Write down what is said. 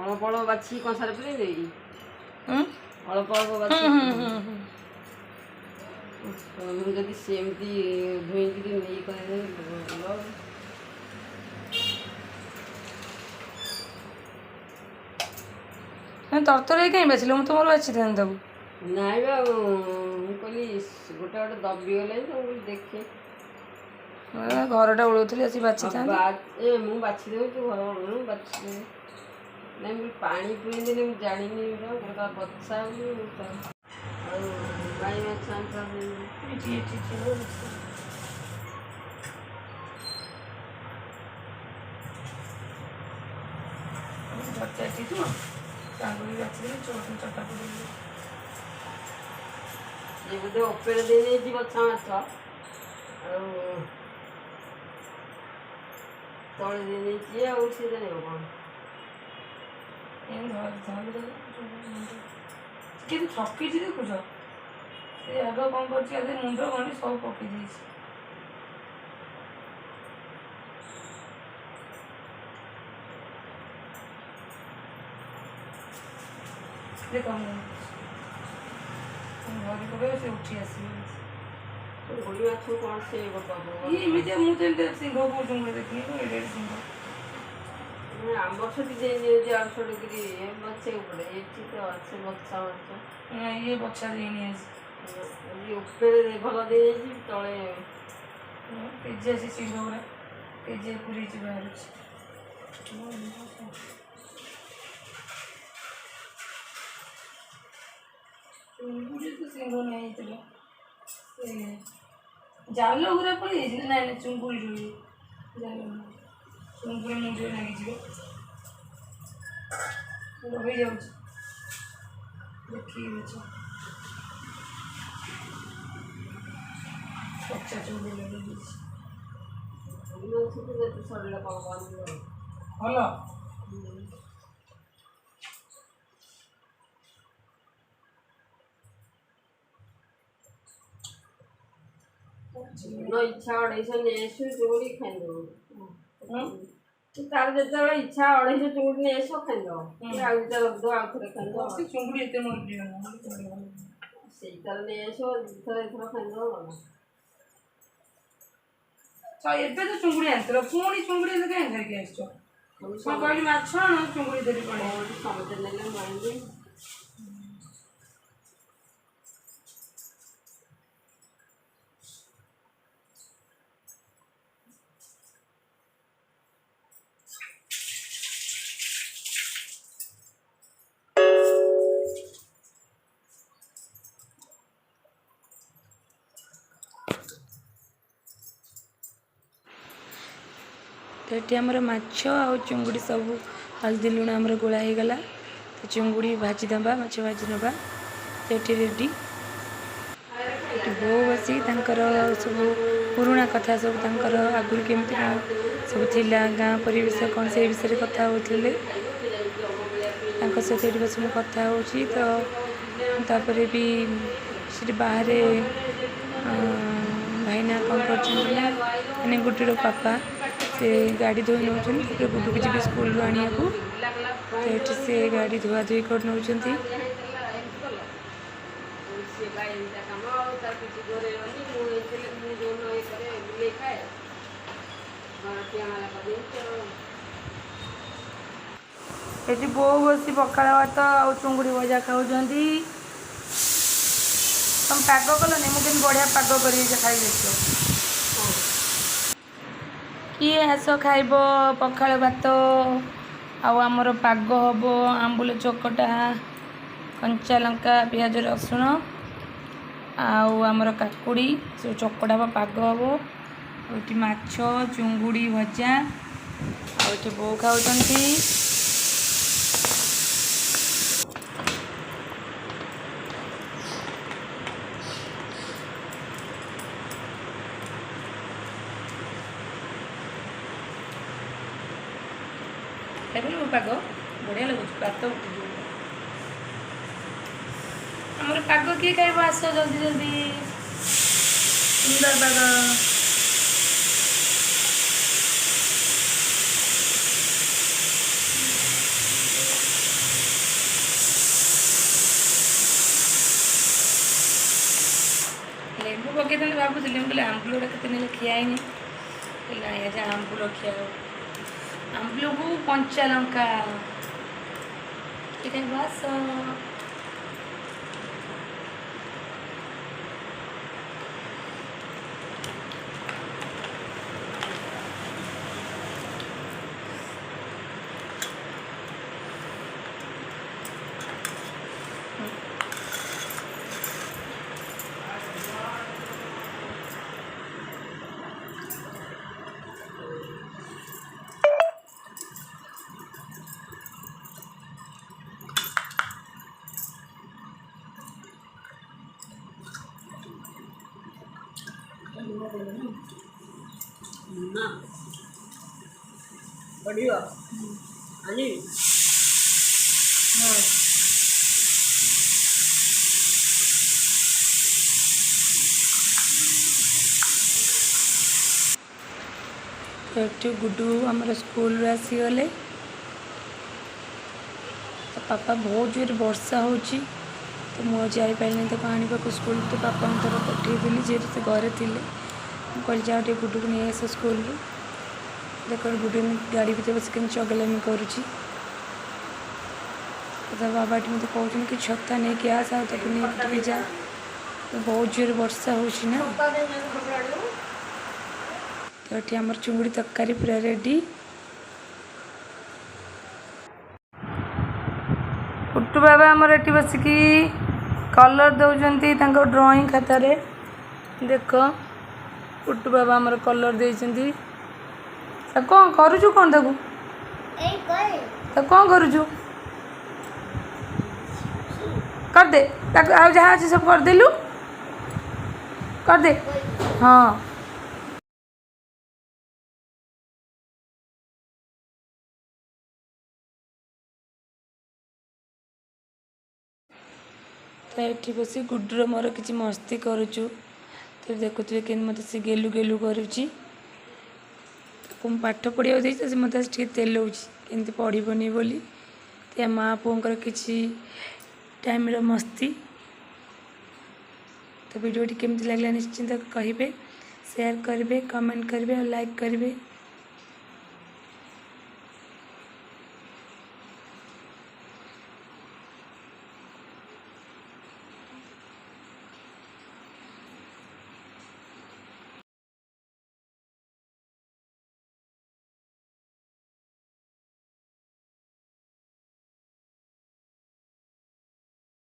ଅଳ୍ପ ଅଳ୍ପ ବାଛି କଂସାରେ ପୁରେଇ ଦେବି ଅଳ୍ପ ଅଳ୍ପ ବାଛି ମୁଁ ଯଦି ସେମିତି ଧୋଇକିରି ନେଇ କରିଦେବି ଭଲ। ତରତରରେ କାହିଁ ବାଛିଲ? ମୁଁ ତୁମର ବାଛିଥାନ୍ତି ତାକୁ। ନାଇଁ ବା ମୁଁ କହିଲି ଗୋଟେ ଗୋଟେ ଦବିଗଲେ ତ ମୁଁ ଦେଖେ ଘରଟା ଓଳଉଥିଲି ଆସି ବାଛିଥାନ୍ତି। ମୁଁ ବାଛି ଦେଉଛି ଘର ଓଳଉ ବାଛି ନାଇଁ ମୁଁ ପାଣି ପୁରେଇ ଦେଲି ମୁଁ ଜାଣିନି ଗୋଟା ବଛା ହଉଛି ଆଉ ବାଇ ମାଛ ये बोधे उपरे दे देछि बछा माछ ଆଉ ତଳେ ଦେଇ ଦେଇଛି ଆଉ ସେ ଜାଣିବ କ'ଣ କିନ୍ତୁ ଠକିଛି ଦେଖୁଛ। ସେ ଆଗ କ'ଣ କରୁଛି ଆଗ ମୁଣ୍ଡ ଗଣ୍ଡି ସବୁ ପକେଇ ଦେଇଛି। ଦେଖ ଘରେ ପକେଇବ ସେ ଉଠି ଆସିବ। ଗୋଡ଼ି ମାଛ କ'ଣ ସେ ଏମିତି ମୁଁ ତ ଏମିତି ସିଂହ କହୁଛନ୍ତି ଦେଖିନି ଏଡ଼େ ସିଂହ ଆମର ସେଠି ଦେଇନିଅନ୍ତି ଆଉ ଛୋଟକିରି ମାଛ ଉପରେ ଏଠି ତ ଅଛି ବଛା ମାଛ ଇଏ ବଛା ଦେଇନି ଆଜି ଉପରେ ଭଲ ଦେଇଯାଇଛି ତଳେ କେଜି ଆସି ସିଂହ ଗୁଡ଼ା କେଜି ପୁରେଇଛି ବାହାରୁଛି। ସିଂହ ନେଇଥିଲା ଜାଲ ଗୁରା ପଳେଇ ଯାଇଛି। ନାଇଁ ଚୁଙ୍ଗୁଡ଼ି ଜାଲ ଚୁଙ୍ଗୁଡ଼ି ମୁଣ୍ଡରେ ଲାଗିଯିବ ରହିଯାଉଛି ଦେଖିକି ଅଛ ପଚା ଚୁଙ୍ଗୁଡ଼ି ଲାଗିଯାଇଛି ସରିଲା କ'ଣ ଭଲ। ଇଚ୍ଛା 250 ନେଇ ଆସିବୁ ଚୁଙ୍ଗୁଡ଼ି ଖାଇଦେବୁ ତାର ଯେତେବେଳେ ଇଚ୍ଛା 250 ଚୁଙ୍ଗୁଡ଼ି ନେଇ ଆସିବ ଖାଇଦେବ ଆଉ ଦୁଇଟା ରଖିଦେବ ଆଉ ଥରେ ଖାଇଦେବ ଚୁଙ୍ଗୁଡ଼ି ଏତେ ମୋର ସେଇଟାରେ ନେଇ ଆସିବ ଦୁଇଥର ଏଥର ଖାଇଦେବ ଭଲ। ଏବେ ତ ଚୁଙ୍ଗୁଡ଼ି ଆଣିଥିଲ ପୁଣି ଚୁଙ୍ଗୁଡ଼ି ଏବେ କାହିଁ ଧରିକି ଆସିଛ? ମୁଁ କହିଲି ମାଛ ଆଣ ଚୁଙ୍ଗୁଡ଼ି ଧରି ପଳେଇ ସମସ୍ତେ ନେଲେ ମୁଁ ଆଣିବି। तो ये आमर माछ आ चुंगुड़ी सब हल्दी लुण आमर गोला हो गला। तो चुंगुड़ी भाजी दबा माछ भाजी नवा तो ये रेडी बो बसी सब पुराणा कथा सब आगुरी केमती कौन सब थिला गाँ परिवेश कौन से विषय कथा होते सहित बस मुझे कथा हो तो भी से बाहर भाईना कौन कर गुड्डीर पापा से गाड़ी धोई नौ गुड्डू को जी स्कूल आने को तो ये से गाड़ी धुआ धुई कर नौ ये बो बसी पखाड़ भात आ चुंगुड़ी भजा खाऊँ तुम पाग कलनि मुझे बढ़िया पाग कर खाई किए आस खाइब पखाड़ भात आमर पाग हम आंबुल चकटा कंचा लंका पियाज रसुण आमर काकुड़ी सब चकटा पाग हम ये माछ चुंगुड़ी भजा आठ बो खाऊँ पाग बढ़िया लगुच भात आमर पाग किए खाइब आस जल्दी जल्दी सुंदर पाग आंबू पकई भावुली मुझे आंबुल गुड़ा के खियानी आज आंबुल खिया आंबुल को कंचा लंका बास बढ़िया अली तो गुड्डू आमर स्कूल आसीगले तो पापा बहुत जोर वर्षा हो तो मुझे जापारे तो आने स्कूल तो पापा थोड़ा पठेदेली जेहतु से घरे थे कह जाओ टे गुड्डू को नहीं आस स्कूल देख गुड्डू गाड़ी भर बस चगलामी करुँची तो बाबा मत कहते कि छता नहीं कि आस नहीं जा तो बहुत जोर वर्षा हो तो ये आमर चुंगुड़ी तरकारी पूरा रेडी पुट्टू बाबा आमर ये बसिकी कलर दौरान ड्रॉइंग खातार देख पुट्टू बाबा आमर कलर देती कौन करुचु कौन कौन करुचु कर दे आ जहाँ अच्छे सब करदेलु कर दे हाँ तो ये बस गुड्डूर मोर किसी मस्ती करुचु तो देखुए कि मत सी गेलु गेलु करुच्ची पाठ पढ़ा से मत तेलुची के पढ़नी बोली तो माँ पुओं किसी टाइम मस्ती तो वीडियो केमती लगला निश्चिंत कहे शेयर करेंगे कमेंट करेंगे और लाइक करेंगे।